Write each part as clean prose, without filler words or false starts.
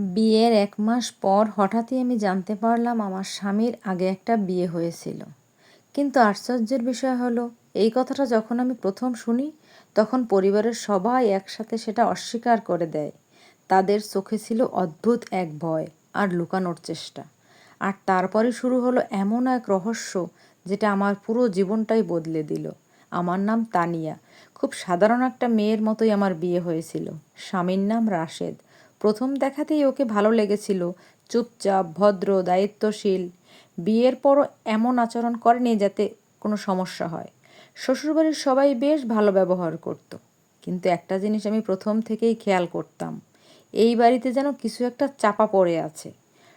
বিয়ের ১ মাস পর হঠাৎই আমি জানতে পারলাম আমার স্বামীর আগে একটা বিয়ে হয়েছিল। কিন্তু আশ্চর্যের বিষয় হলো, এই কথাটা যখন আমি প্রথম শুনি তখন পরিবারের সবাই একসাথে সেটা অস্বীকার করে দেয়। তাদের চোখে ছিল অদ্ভুত এক ভয় আর লুকানোর চেষ্টা। আর তারপরে শুরু হলো এমন এক রহস্য যেটা আমার পুরো জীবনটাই বদলে দিল। আমার নাম তানিয়া। খুব সাধারণ একটা মেয়ের মতোই আমার বিয়ে হয়েছিল। স্বামীর নাম রাশেদ। প্রথম দেখাতেই ওকে ভালো লেগেছিল। চুপচাপ, ভদ্র, দায়িত্বশীল। বিয়ের পরও এমন আচরণ করেনি যাতে কোনো সমস্যা হয়। শ্বশুরবাড়ির সবাই বেশ ভালো ব্যবহার করত। কিন্তু একটা জিনিস আমি প্রথম থেকেই খেয়াল করতাম, এই বাড়িতে যেন কিছু একটা চাপা পড়ে আছে।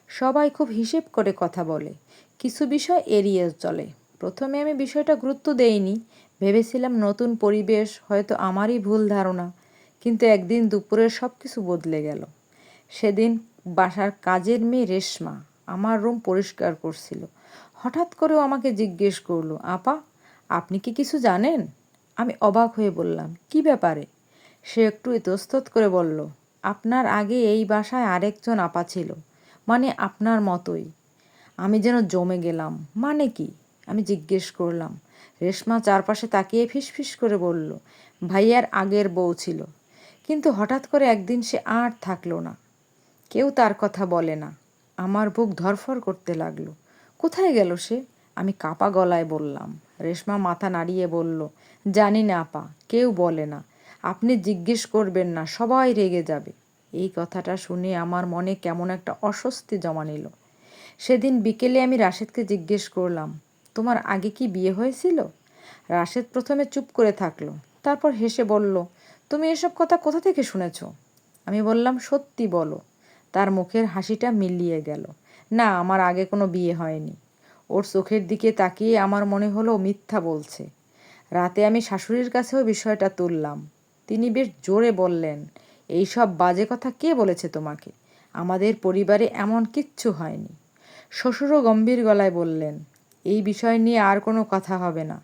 সবাই খুব হিসেব করে কথা বলে, কিছু বিষয় এড়িয়ে চলে। প্রথমে আমি বিষয়টা গুরুত্ব দেইনি, ভেবেছিলাম নতুন পরিবেশ, হয়তো আমারই ভুল ধারণা। কিন্তু একদিন দুপুরে সব কিছু বদলে গেল। সেদিন বাসার কাজের মেয়ে রেশমা আমার রুম পরিষ্কার করছিল। হঠাৎ করেও আমাকে জিজ্ঞেস করলো, আপা, আপনি কি কিছু জানেন? আমি অবাক হয়ে বললাম, কি ব্যাপারে? সে একটু ইতস্তত করে বলল, আপনার আগে এই বাসায় আরেকজন আপা ছিল, মানে আপনার মতোই। আমি যেন জমে গেলাম। মানে কি? আমি জিজ্ঞেস করলাম। রেশমা চারপাশে তাকিয়ে ফিসফিস করে বলল, ভাইয়ার আগের বউ ছিল, কিন্তু হঠাৎ করে একদিন সে আর থাকলো না। কেউ তার কথা বলে না। আমার বুক ধড়ফড় করতে লাগলো। কোথায় গেল সে? আমি কাপা গলায় বললাম। রেশমা মাথা নাড়িয়ে বলল, জানি না আপা, কেউ বলে না। আপনি জিজ্ঞেস করবেন না, সবাই রেগে যাবে। এই কথাটা শুনে আমার মনে কেমন একটা অস্বস্তি জমা নিল। সেদিন বিকেলে আমি রাশেদকে জিজ্ঞেস করলাম, তোমার আগে কি বিয়ে হয়েছিল? রাশেদ প্রথমে চুপ করে থাকলো, তারপর হেসে বলল, তুমি এসব কথা কোথা থেকে শুনেছ? আমি বললাম, সত্যি বলো। তার মুখের হাসিটা মিলিয়ে গেল। না, আমার আগে কোনো বিয়ে হয়নি। ওর চোখের দিকে তাকিয়ে আমার মনে হলো মিথ্যা বলছে। রাতে আমি শাশুড়ির কাছেও বিষয়টা তুললাম। তিনি বেশ জোরে বললেন, এইসব বাজে কথা কে বলেছে তোমাকে? আমাদের পরিবারে এমন কিচ্ছু হয়নি। শ্বশুরও গম্ভীর গলায় বললেন, এই বিষয় নিয়ে আর কোনো কথা হবে না।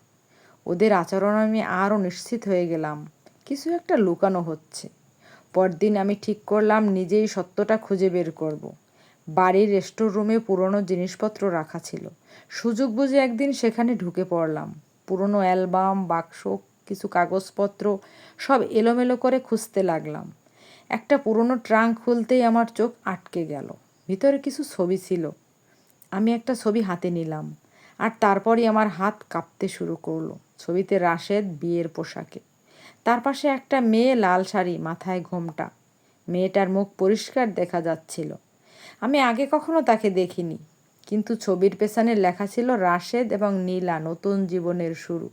ওদের আচরণ আমি আরও নিশ্চিত হয়ে গেলাম, কিছু একটা লুকানো হচ্ছে। পরদিন আমি ঠিক করলাম নিজেই সত্যটা খুঁজে বের করব। বাড়ির স্টোর রুমে পুরনো জিনিসপত্র রাখা ছিল। সুযোগ বুঝে একদিন সেখানে ঢুকে পড়লাম। পুরনো অ্যালবাম, বাক্স, কিছু কাগজপত্র সব এলোমেলো করে খুঁজতে লাগলাম। একটা পুরনো ট্রাঙ্ক খুলতেই আমার চোখ আটকে গেল। ভিতরে কিছু ছবি ছিল। আমি একটা ছবি হাতে নিলাম, আর তারপরই আমার হাত কাঁপতে শুরু করলো। ছবিতে রাশেদ বিয়ের পোশাকে, তার পাশে একটা মেয়ে লাল শাড়ি, মাথায় ঘোমটা। মেয়েটার মুখ পরিষ্কার দেখা যাচ্ছিল। আমি আগে কখনো তাকে দেখিনি, কিন্তু ছবির পেছনে লেখা ছিল রাশেদ এবং নীলা নতুন জীবনের শুরু।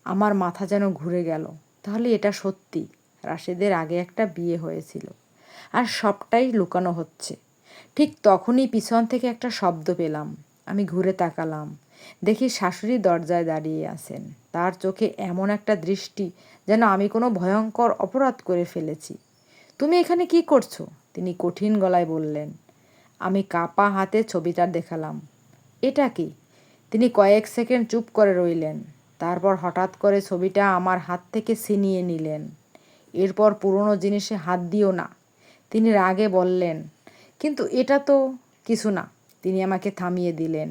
আমার মাথা যেন ঘুরে গেল। তাহলে এটা সত্যি, রাশেদের আগে একটা বিয়ে হয়েছিল, আর সবটাই লুকানো হচ্ছে। ঠিক তখনই পিছন থেকে একটা শব্দ পেলাম। আমি ঘুরে তাকালাম, দেখি শাশুড়ি দরজায় দাঁড়িয়ে আছেন। তার চোখে এমন একটা দৃষ্টি যেন আমি কোনো ভয়ঙ্কর অপরাধ করে ফেলেছি। তুমি এখানে কি করছো? তিনি কঠিন গলায় বললেন। আমি কাপা হাতে ছবিটা দেখালাম। এটা কি? তিনি কয়েক সেকেন্ড চুপ করে রইলেন, তারপর হঠাৎ করে ছবিটা আমার হাত থেকে ছিনিয়ে নিলেন। এরপর পুরনো জিনিসে হাত দিও না, তিনি রাগে বললেন। কিন্তু এটা তো কিছু না। তিনি আমাকে থামিয়ে দিলেন।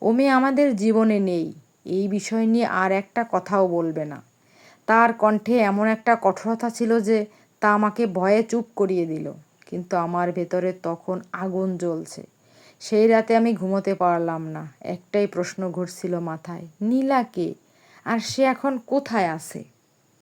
ও মেয়ে আমাদের জীবনে নেই, এই বিষয় নিয়ে আর একটা কথাও বলবে না। তার কণ্ঠে এমন একটা কঠোরতা ছিল যে তা আমাকে ভয়ে চুপ করিয়ে দিল। কিন্তু আমার ভেতরে তখন আগুন জ্বলছে। সেই রাতে আমি ঘুমোতে পারলাম না। একটাই প্রশ্ন ঘুরছিল মাথায়, নীলা কে? আর সে এখন কোথায় আছে?